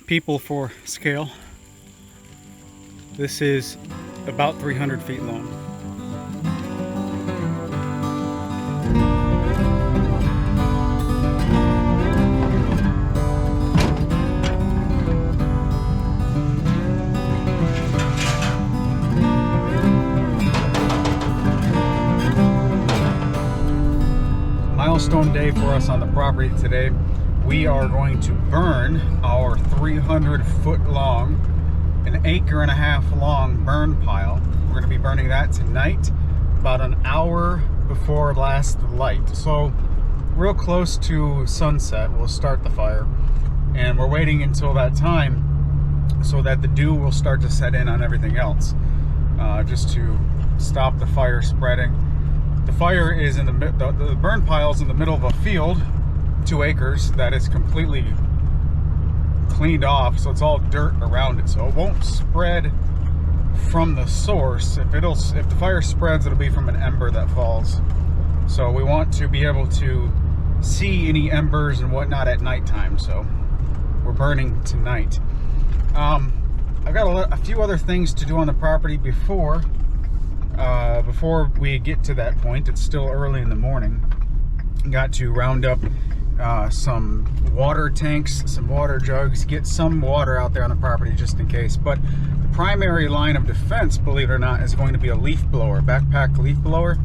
people for scale. This is about 300 feet long. Milestone day for us on the property today. We are going to burn our 300-foot long, an acre-and-a-half long burn pile. We're going to be burning that tonight, about an hour before last light. So real close to sunset, we'll start the fire. And we're waiting until that time so that the dew will start to set in on everything else, just to stop the fire spreading. The fire is in the burn pile is in the middle of a field, 2 acres, that is completely cleaned off, so it's all dirt around it, so it won't spread from the source. If the fire spreads, it'll be from an ember that falls. So we want to be able to see any embers and whatnot at nighttime, so we're burning tonight. I've got a few other things to do on the property before we get to that point. It's still early in the morning. Got to round up some water tanks, some water jugs, get some water out there on the property just in case. But the primary line of defense, believe it or not, is going to be a leaf blower, backpack leaf blower.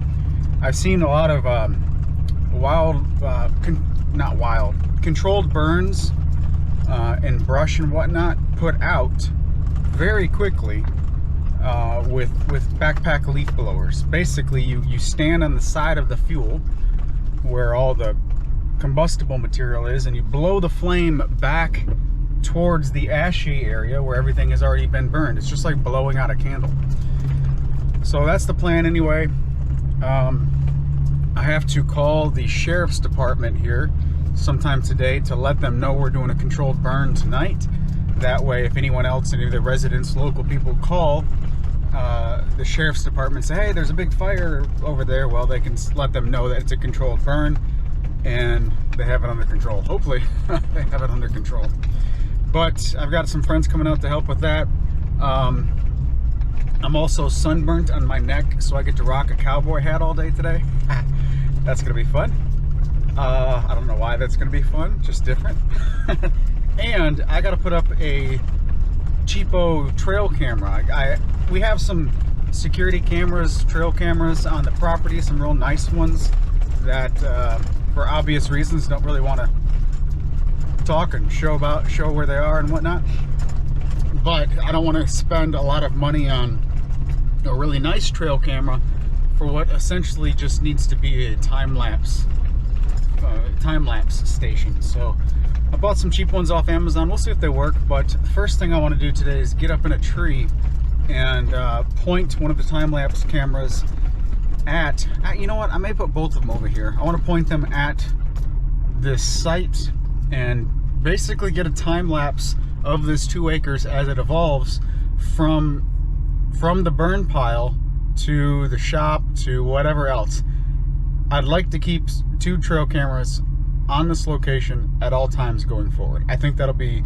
I've seen a lot of controlled burns and brush and whatnot put out very quickly with backpack leaf blowers. Basically, you stand on the side of the fuel where all the combustible material is, and you blow the flame back towards the ashy area where everything has already been burned. It's just like blowing out a candle. So that's the plan anyway. I have to call the sheriff's department here sometime today to let them know we're doing a controlled burn tonight. That way, if anyone else, any of the residents, local people call the sheriff's department, say, hey, there's a big fire over there, well, they can let them know that it's a controlled burn and they have it under control. Hopefully they have it under control. But I've got some friends coming out to help with that. I'm also sunburnt on my neck, so I get to rock a cowboy hat all day today. That's gonna be fun. I don't know why that's gonna be fun, just different. And I gotta put up a cheapo trail camera. We have some security cameras, trail cameras on the property, some real nice ones that for obvious reasons don't really want to talk and show where they are and whatnot. But I don't want to spend a lot of money on a really nice trail camera for what essentially just needs to be a time-lapse station. So I bought some cheap ones off Amazon. We'll see if they work, but the first thing I want to do today is get up in a tree and point one of the time-lapse cameras at, you know what, I may put both of them over here. I want to point them at this site and basically get a time-lapse of this 2 acres as it evolves from the burn pile to the shop to whatever else. I'd like to keep 2 trail cameras on this location at all times going forward. I think that'll be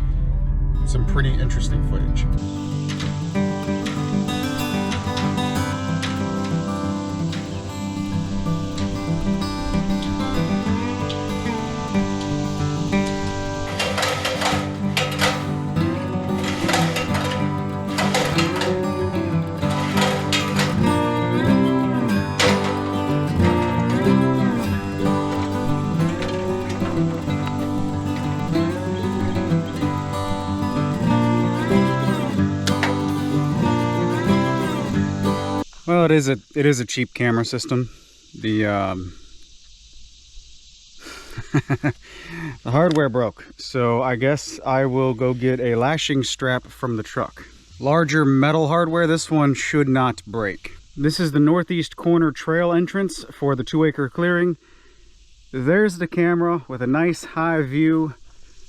some pretty interesting footage. Well, it is a cheap camera system. The the hardware broke, so I guess I will go get a lashing strap from the truck. Larger metal hardware. This one should not break. This is the northeast corner trail entrance for the 2 acre clearing. There's the camera with a nice high view.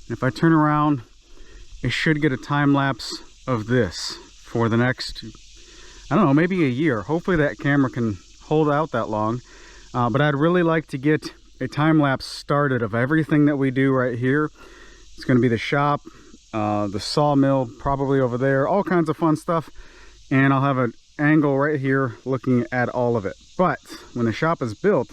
If I turn around, it should get a time lapse of this for the next, I don't know, maybe a year. Hopefully that camera can hold out that long. But I'd really like to get a time lapse started of everything that we do right here. It's going to be the shop, the sawmill probably over there, all kinds of fun stuff. And I'll have an angle right here looking at all of it. But when the shop is built,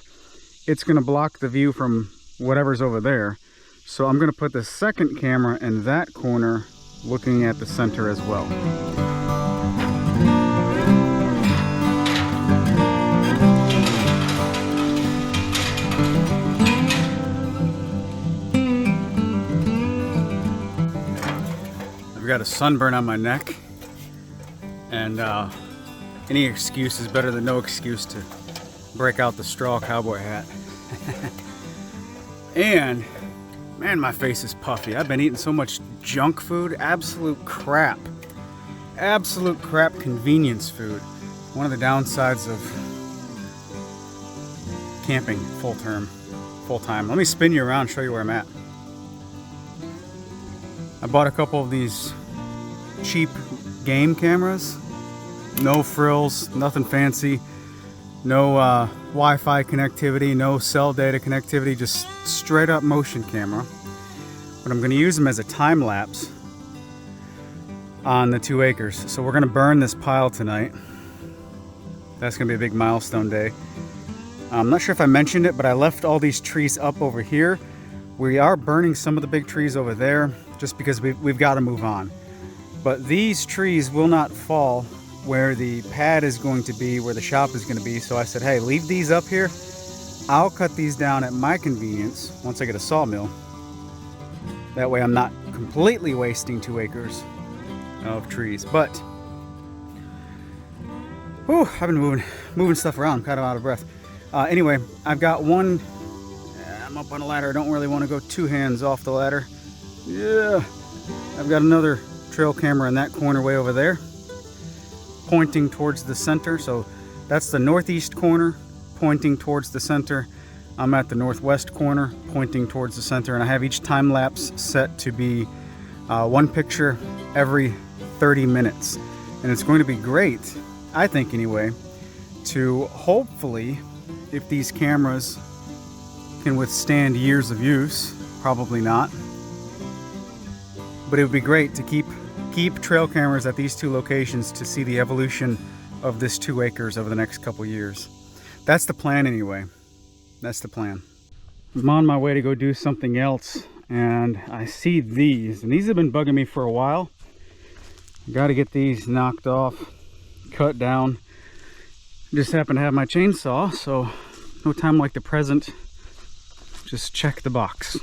it's going to block the view from whatever's over there. So I'm going to put the second camera in that corner looking at the center as well. I've got a sunburn on my neck, and any excuse is better than no excuse to break out the straw cowboy hat. And man, my face is puffy. I've been eating so much junk food, absolute crap convenience food. One of the downsides of camping full time. Let me spin you around, show you where I'm at. I bought a couple of these cheap game cameras. No frills, nothing fancy. No Wi-Fi connectivity, no cell data connectivity, just straight up motion camera. But I'm going to use them as a time lapse on the 2 acres. So we're going to burn this pile tonight. That's going to be a big milestone day. I'm not sure if I mentioned it, but I left all these trees up over here. We are burning some of the big trees over there just because we've got to move on. But these trees will not fall where the pad is going to be, where the shop is going to be. So I said, hey, leave these up here. I'll cut these down at my convenience once I get a sawmill. That way I'm not completely wasting 2 acres of trees. But whew, I've been moving stuff around. I'm kind of out of breath. Anyway, I've got one. I'm up on a ladder. I don't really want to go 2 hands off the ladder. Yeah, I've got another trail camera in that corner way over there, pointing towards the center. So that's the northeast corner pointing towards the center. I'm at the northwest corner pointing towards the center, and I have each time lapse set to be 1 picture every 30 minutes. And it's going to be great, I think anyway, to hopefully, if these cameras can withstand years of use, probably not, but it would be great to keep trail cameras at these 2 locations to see the evolution of this 2 acres over the next couple years. That's the plan anyway. That's the plan. I'm on my way to go do something else, and I see these, and these have been bugging me for a while. Got to get these knocked off, cut down. Just happen to have my chainsaw, so no time like the present. Just check the box.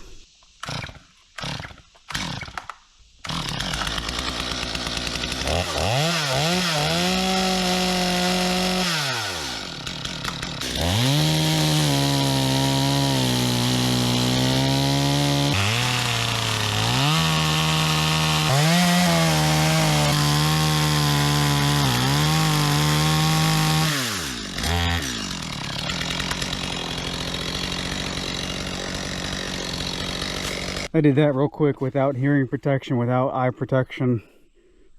I did that real quick without hearing protection, without eye protection.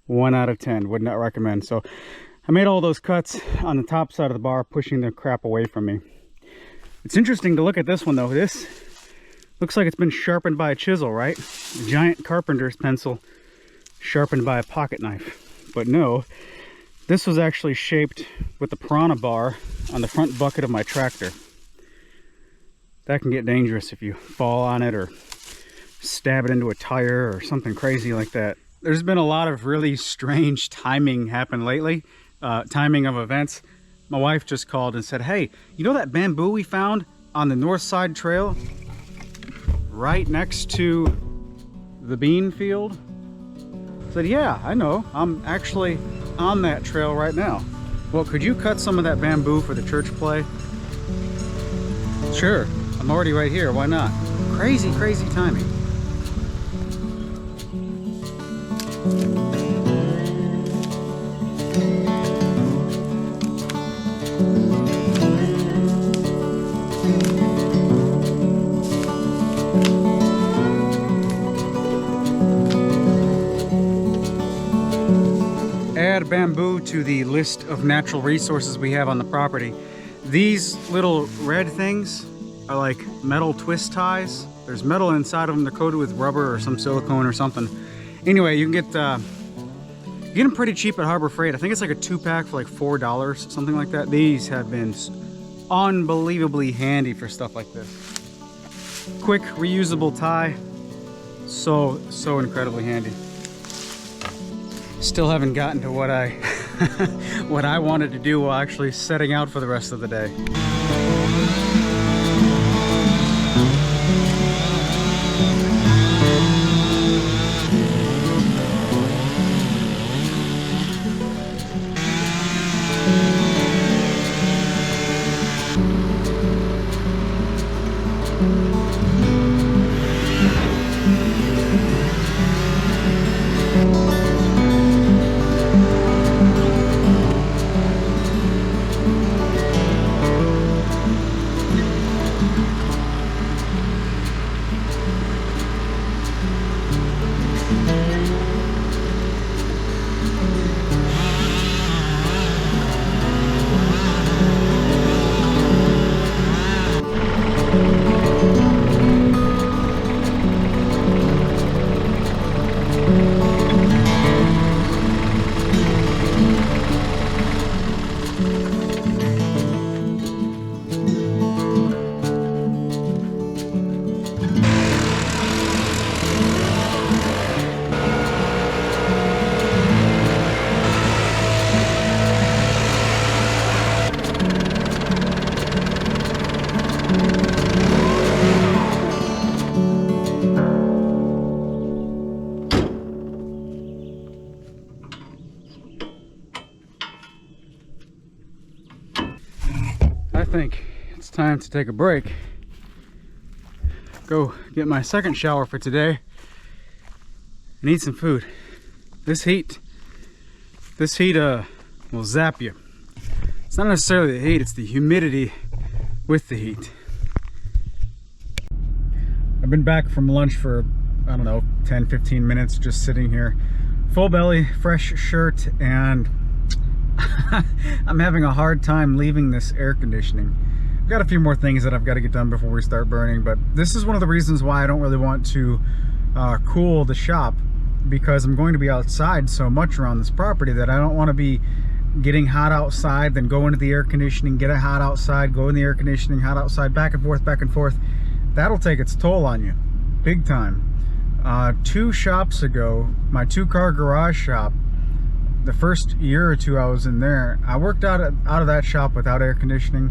1 out of 10, would not recommend. So I made all those cuts on the top side of the bar, pushing the crap away from me. It's interesting to look at this one though. This looks like it's been sharpened by a chisel, right? A giant carpenter's pencil sharpened by a pocket knife. But no, this was actually shaped with the piranha bar on the front bucket of my tractor. That can get dangerous if you fall on it or stab it into a tire or something crazy like that. There's been a lot of really strange timing happen lately, timing of events. My wife just called and said, hey, you know that bamboo we found on the north side trail right next to the bean field? I said, yeah, I know. I'm actually on that trail right now. Well, could you cut some of that bamboo for the church play? Sure, I'm already right here. Why not? Crazy, crazy timing. Add bamboo to the list of natural resources we have on the property. These little red things are like metal twist ties. There's metal inside of them. They're coated with rubber or some silicone or something. Anyway, you can get them pretty cheap at Harbor Freight. I think it's like a 2-pack for like $4, something like that. These have been unbelievably handy for stuff like this. Quick, reusable tie. So incredibly handy. Still haven't gotten to what I what I wanted to do while actually setting out for the rest of the day. I think it's time to take a break. Go get my second shower for today and eat some food. This heat will zap you. It's not necessarily the heat, it's the humidity with the heat. I've been back from lunch for, I don't know, 10-15 minutes, just sitting here. Full belly, fresh shirt, and I'm having a hard time leaving this air conditioning. I've got a few more things that I've got to get done before we start burning, but this is one of the reasons why I don't really want to cool the shop, because I'm going to be outside so much around this property that I don't want to be getting hot outside, then go into the air conditioning, get it hot outside, go in the air conditioning, hot outside, back and forth, back and forth. That'll take its toll on you, big time. 2 shops ago, my 2-car garage shop, the first year or 2 I was in there, I worked out of that shop without air conditioning.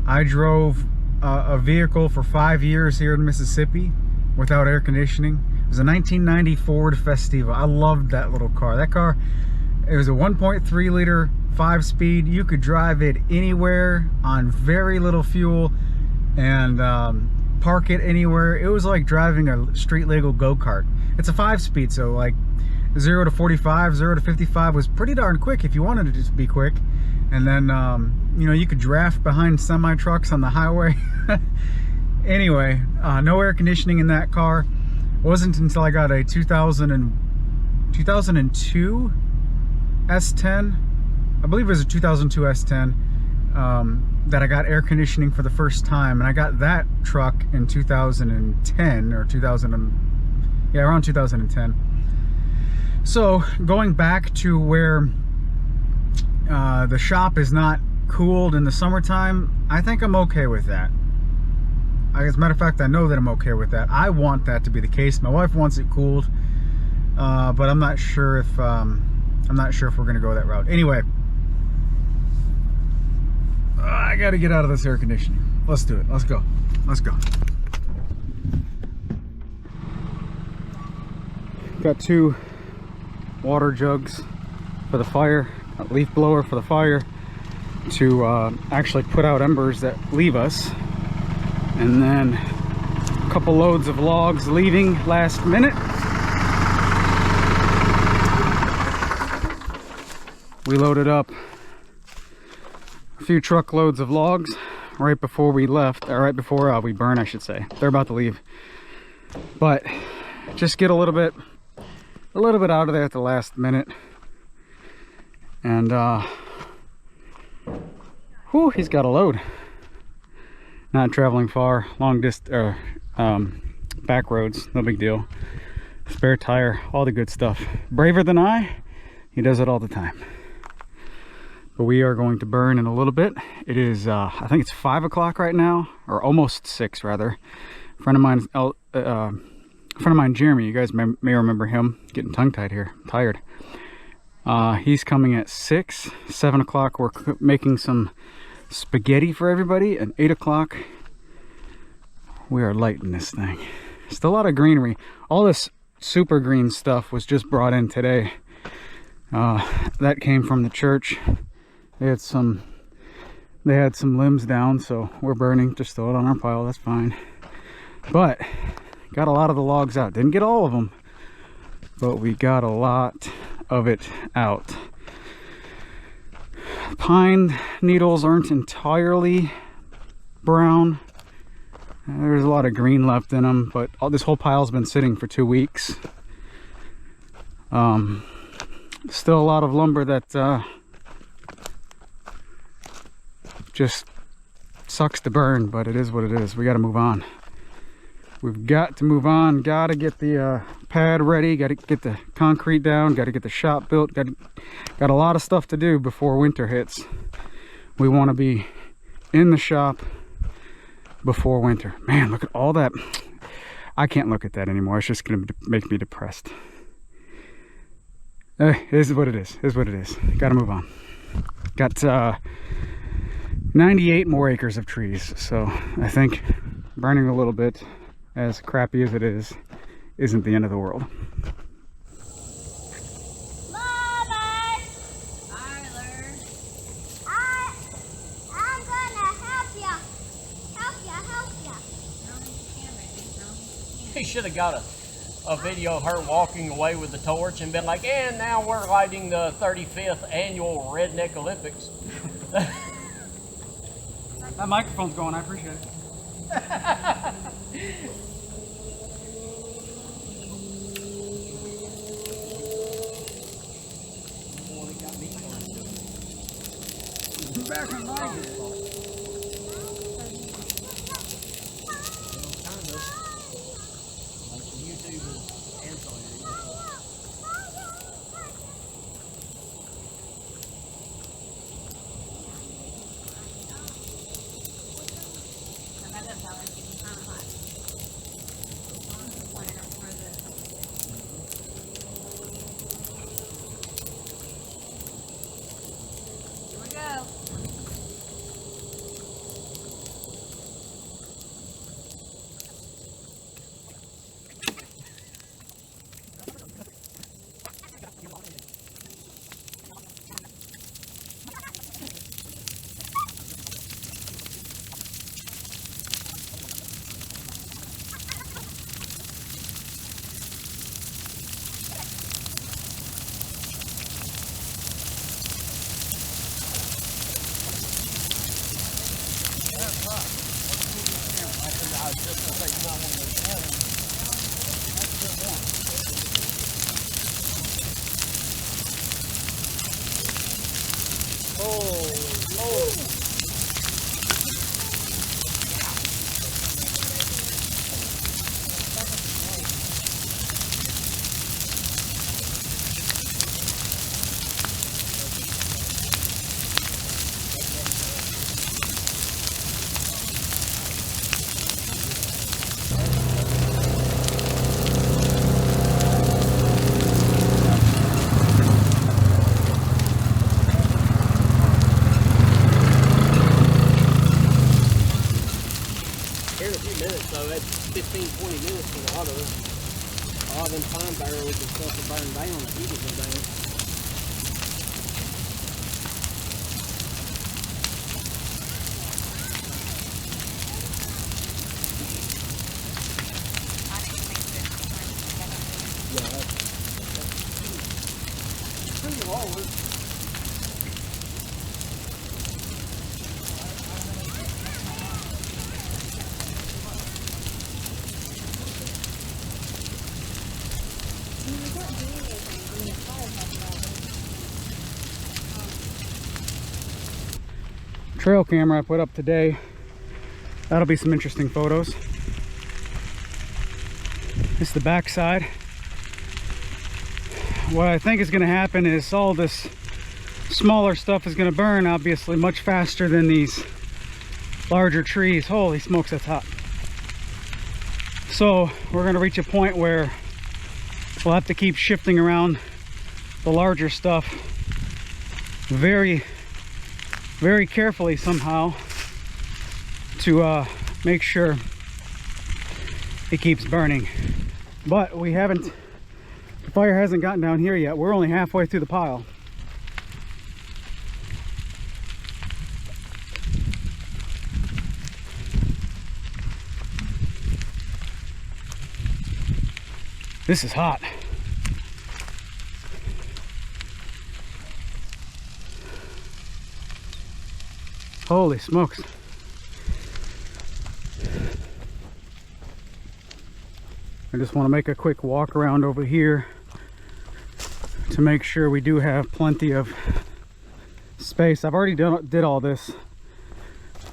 I drove a vehicle for 5 years here in Mississippi without air conditioning. It was a 1990 Ford Festiva. I loved that little car. That car, it was a 1.3 liter 5-speed. You could drive it anywhere on very little fuel and park it anywhere. It was like driving a street legal go-kart. It's a 5-speed, so like 0 to 45, 0 to 55 was pretty darn quick if you wanted to just be quick. And then you know, you could draft behind semi trucks on the highway. Anyway, no air conditioning in that car. It wasn't until I got a 2002 S10, I believe it was a 2002 S10, that I got air conditioning for the first time. And I got that truck in 2010 or around 2010. So going back to where the shop is not cooled in the summertime, I think I'm okay with that. As a matter of fact, I know that I'm okay with that. I want that to be the case. My wife wants it cooled, but I'm not sure if we're gonna go that route. Anyway, I gotta get out of this air conditioning. Let's do it. Let's go. Let's go. Got 2 water jugs for the fire, a leaf blower for the fire to actually put out embers that leave us, and then a couple loads of logs leaving last minute. We loaded up a few truckloads of logs right before we left, or right before we burn, I should say. They're about to leave, but just get a little bit out of there at the last minute. And whew, he's got a load. Not traveling far, long distance, back roads, no big deal. spare tire, all the good stuff. Braver than I, he does it all the time. But we are going to burn in a little bit. It is, I think it's 5 o'clock right now, or almost 6 rather. A friend of mine, Jeremy, you guys may remember him. Getting tongue-tied here, I'm tired. He's coming at 6, 7 o'clock. We're making some spaghetti for everybody, and 8 o'clock we are lighting this thing. Still a lot of greenery. All this super green stuff was just brought in today. That came from the church. They had some limbs down, so we're burning. Just throw it on our pile, that's fine. But got a lot of the logs out. Didn't get all of them, but we got a lot of it out. Pine needles aren't entirely brown. There's a lot of green left in them, but this whole pile's been sitting for 2 weeks. Still a lot of lumber that just sucks to burn, but it is what it is. We got to move on. We've got to move on. Got to get the pad ready. Got to get the concrete down. Got to get the shop built. Got a lot of stuff to do before winter hits. We want to be in the shop before winter. Man, look at all that. I can't look at that anymore. It's just going to make me depressed. It is what it is. It is what it is. Got to move on. Got 98 more acres of trees, so I think burning a little bit, as crappy as it is, isn't the end of the world. Mama! Tyler! I'm gonna help ya! Help ya! He should have got a video of her walking away with the torch and been like, and now we're lighting the 35th annual Redneck Olympics. That microphone's going, I appreciate it. Back on my head. Here in a few minutes, though, that's 15, 20 minutes for a lot of us. A lot of them pine barrels and stuff are burning down, the heat will go down. Trail camera I put up today. That'll be some interesting photos. This is the back side. what I think is going to happen is all this smaller stuff is going to burn, obviously, much faster than these larger trees. Holy smokes, that's hot. So we're going to reach a point where we'll have to keep shifting around the larger stuff very, very carefully somehow to make sure it keeps burning. But we haven't, the fire hasn't gotten down here yet. We're only halfway through the pile. This is hot. Holy smokes. I just want to make a quick walk around over here to make sure we do have plenty of space. I've already did all this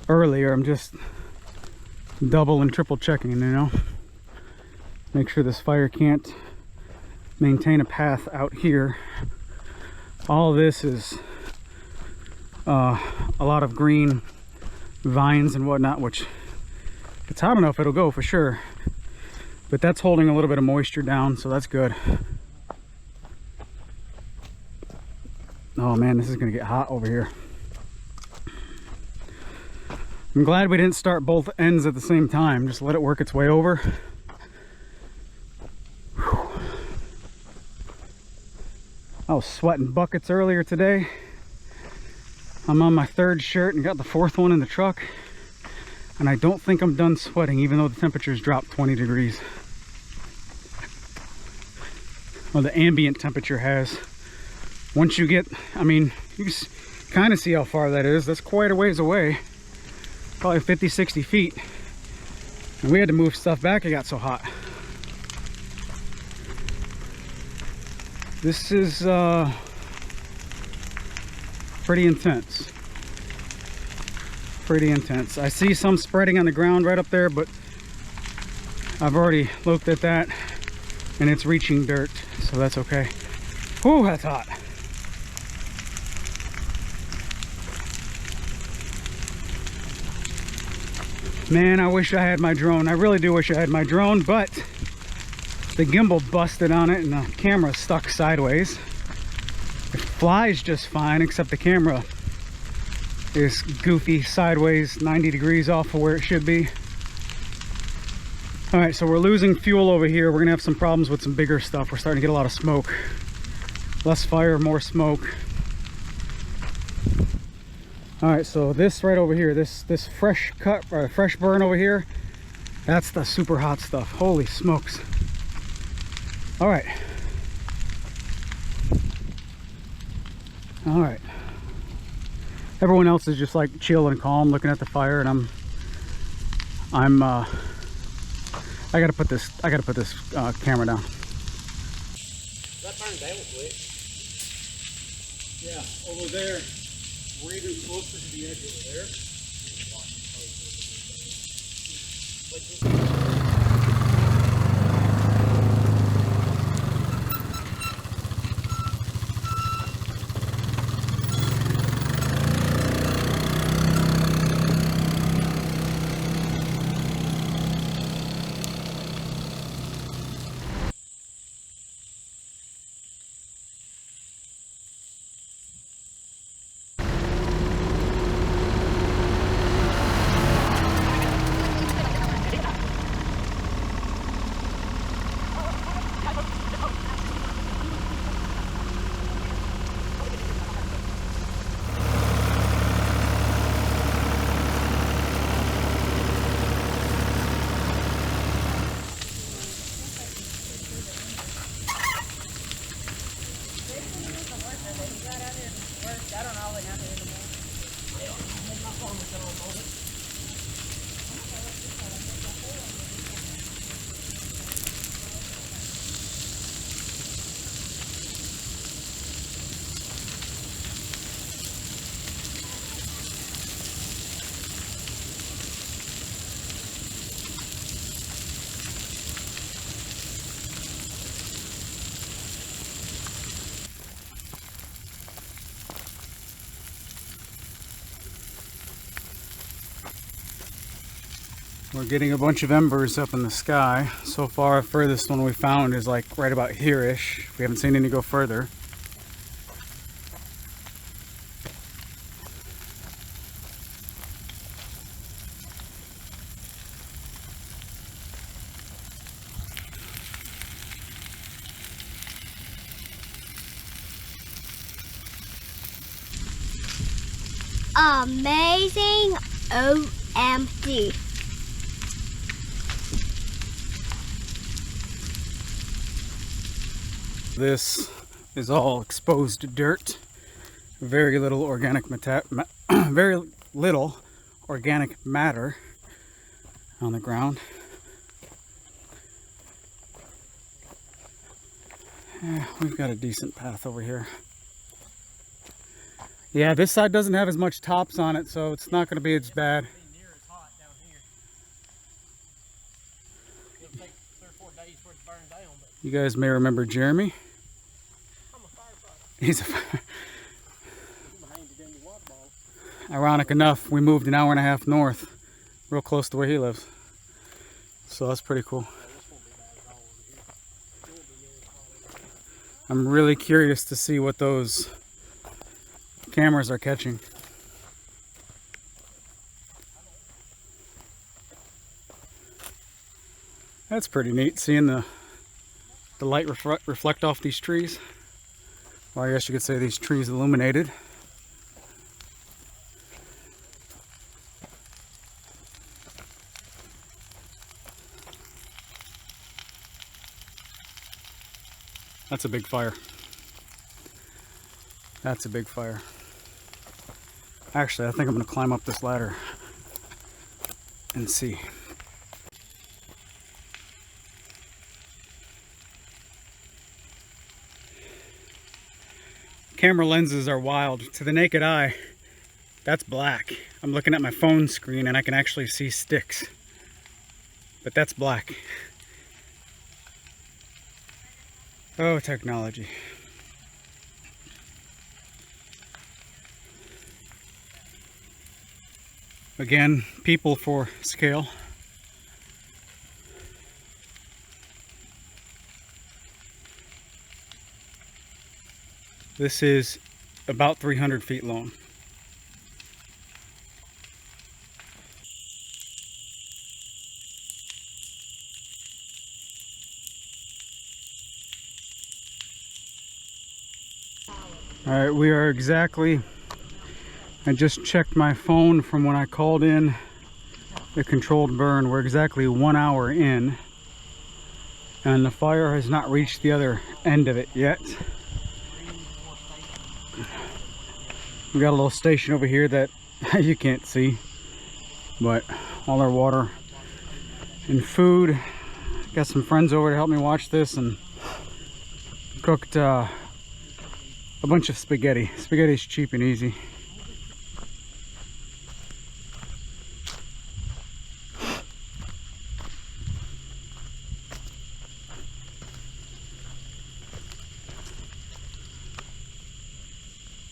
earlier. I'm just double and triple checking, you know. Make sure this fire can't maintain a path out here. All this is a lot of green vines and whatnot, which if it's hot enough, it'll go for sure. But that's holding a little bit of moisture down, so that's good. Oh man, this is gonna get hot over here. I'm glad we didn't start both ends at the same time. Just let it work its way over. I was sweating buckets earlier today. I'm on my third shirt and got the fourth one in the truck. And I don't think I'm done sweating, even though the temperature's dropped 20 degrees. Well, the ambient temperature has. Once you get, I mean, you can kind of see how far that is. That's quite a ways away. Probably 50, 60 feet. And we had to move stuff back, it got so hot. This is pretty intense. Pretty intense. I see some spreading on the ground right up there, but I've already looked at that and it's reaching dirt, so that's okay. Whew, that's hot. Man, I wish I had my drone. I really do wish I had my drone, but the gimbal busted on it and the camera stuck sideways. It flies just fine, except the camera is goofy sideways 90 degrees off of where it should be. All right, so we're losing fuel over here. We're gonna have some problems with some bigger stuff. We're starting to get a lot of smoke. Less fire, more smoke. All right, so this right over here, this fresh cut, or fresh burn over here, that's the super hot stuff. Holy smokes. All right. All right. Everyone else is just like chill and calm looking at the fire, and I gotta put this camera down. That burned down quick. Yeah, over there. We're even closer to the edge over there. We're getting a bunch of embers up in the sky. So far, furthest one we found is like right about here-ish. We haven't seen any go further. Amazing OMG. This is all exposed dirt. Very little organic very little organic matter on the ground. Yeah, we've got a decent path over here. Yeah, this side doesn't have as much tops on it, so it's not going to be as bad. You guys may remember Jeremy. He's a ironic enough, we moved an hour and a half north, real close to where he lives. So that's pretty cool. I'm really curious to see what those cameras are catching. That's pretty neat, seeing the light reflect off these trees. Well, I guess you could say these trees illuminated. That's a big fire. That's a big fire. Actually, I think I'm going to climb up this ladder and see. Camera lenses are wild. To the naked eye, that's black. I'm looking at my phone screen and I can actually see sticks. But that's black. Oh, technology. Again, people for scale. This is about 300 feet long. All right, we are exactly, I just checked my phone from when I called in the controlled burn. We're exactly 1 hour in, and the fire has not reached the other end of it yet. We got a little station over here that you can't see, but all our water and food. Got some friends over to help me watch this, and cooked a bunch of spaghetti. Spaghetti's cheap and easy.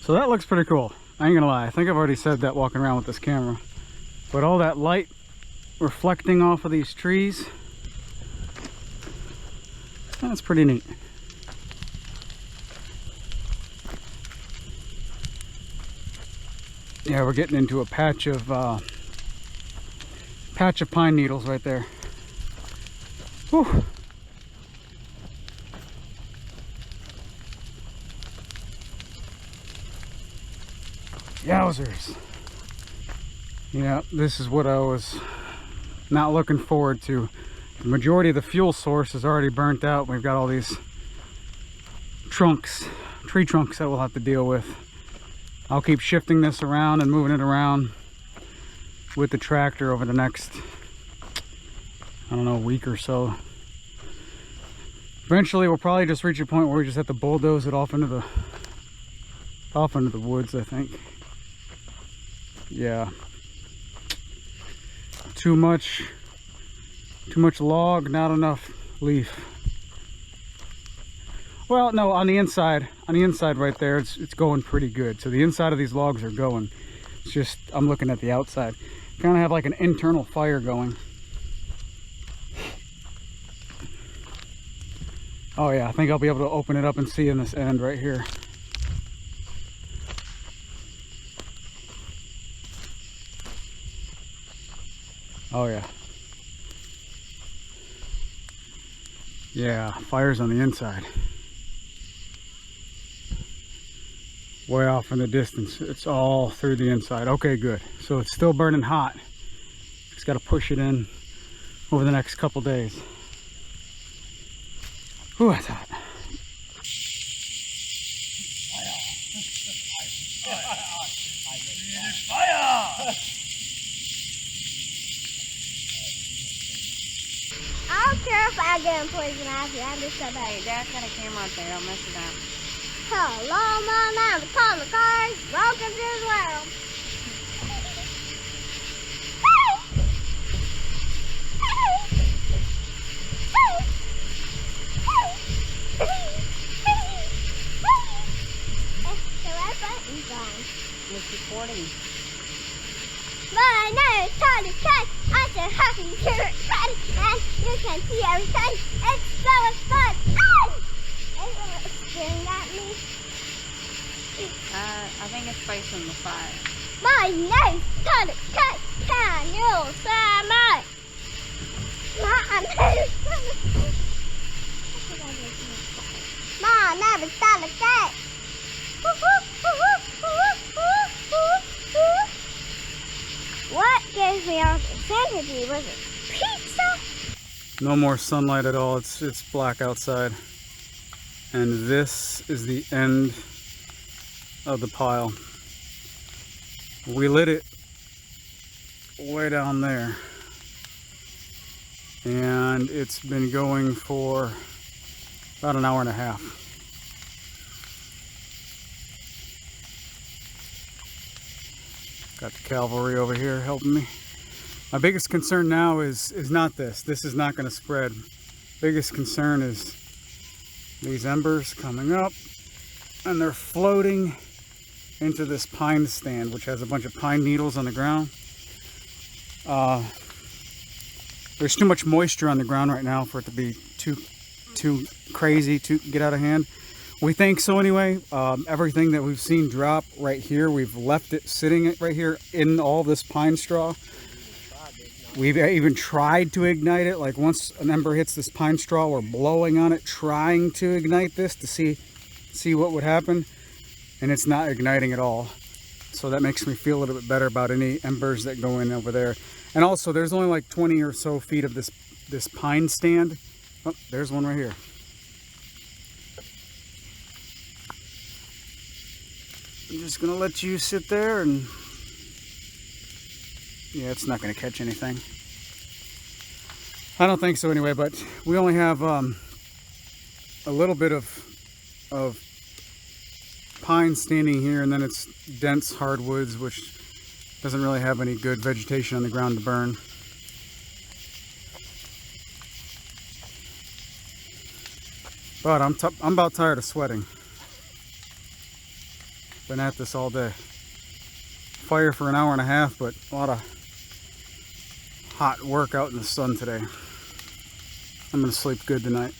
So that looks pretty cool. I ain't gonna lie, I think I've already said that walking around with this camera. But all that light reflecting off of these trees, that's pretty neat. Yeah, we're getting into a patch of pine needles right there. Whew. Yowzers. Yeah, this is what I was not looking forward to. The majority of the fuel source is already burnt out. We've got all these trunks, tree trunks that we'll have to deal with. I'll keep shifting this around and moving it around with the tractor over the next, I don't know, week or so. Eventually we'll probably just reach a point where we just have to bulldoze it off into the woods, I think. Yeah. Too much log, not enough leaf. Well, no, on the inside right there, it's going pretty good. So the inside of these logs are going. It's just, I'm looking at the outside. Kind of have like an internal fire going. Oh yeah, I think I'll be able to open it up and see in this end right here. Oh yeah. Yeah, fire's on the inside. Way off in the distance. It's all through the inside. Okay, good. So it's still burning hot. Just got to push it in over the next couple days. Ooh, that's hot. I don't care if I get poison ivy. I'm just so bad. Hey, Dad's got a camera up there. Don't mess it up. Hello, my name is Paul McCarthy. Welcome to the world. So our button's on. It's recording. My name is Tony Cat. I'm so happy to ready, and you can see everything. It's so much fun. It's staring at me. I think it's facing the fire. My name is Tony Cat. Can you say my? My name is Tony. My name is Tony Cat. What gave me all this energy? Was it pizza? No more sunlight at all. It's black outside. And this is the end of the pile. We lit it way down there. And it's been going for about an hour and a half. Got the cavalry over here helping me. My biggest concern now is not this. This is not going to spread. Biggest concern is these embers coming up and they're floating into this pine stand, which has a bunch of pine needles on the ground. There's too much moisture on the ground right now for it to be too crazy to get out of hand. We think so anyway. Everything that we've seen drop right here, we've left it sitting right here in all this pine straw. We've even tried to ignite it. Like once an ember hits this pine straw, we're blowing on it, trying to ignite this to see what would happen. And it's not igniting at all. So that makes me feel a little bit better about any embers that go in over there. And also there's only like 20 or so feet of this pine stand. Oh, there's one right here. I'm just gonna let you sit there and yeah, it's not gonna catch anything. I don't think so anyway, but we only have a little bit of pine standing here, and then it's dense hardwoods, which doesn't really have any good vegetation on the ground to burn. But I'm about tired of sweating. Been at this all day. Fire for an hour and a half, but a lot of hot work out in the sun today. I'm gonna sleep good tonight.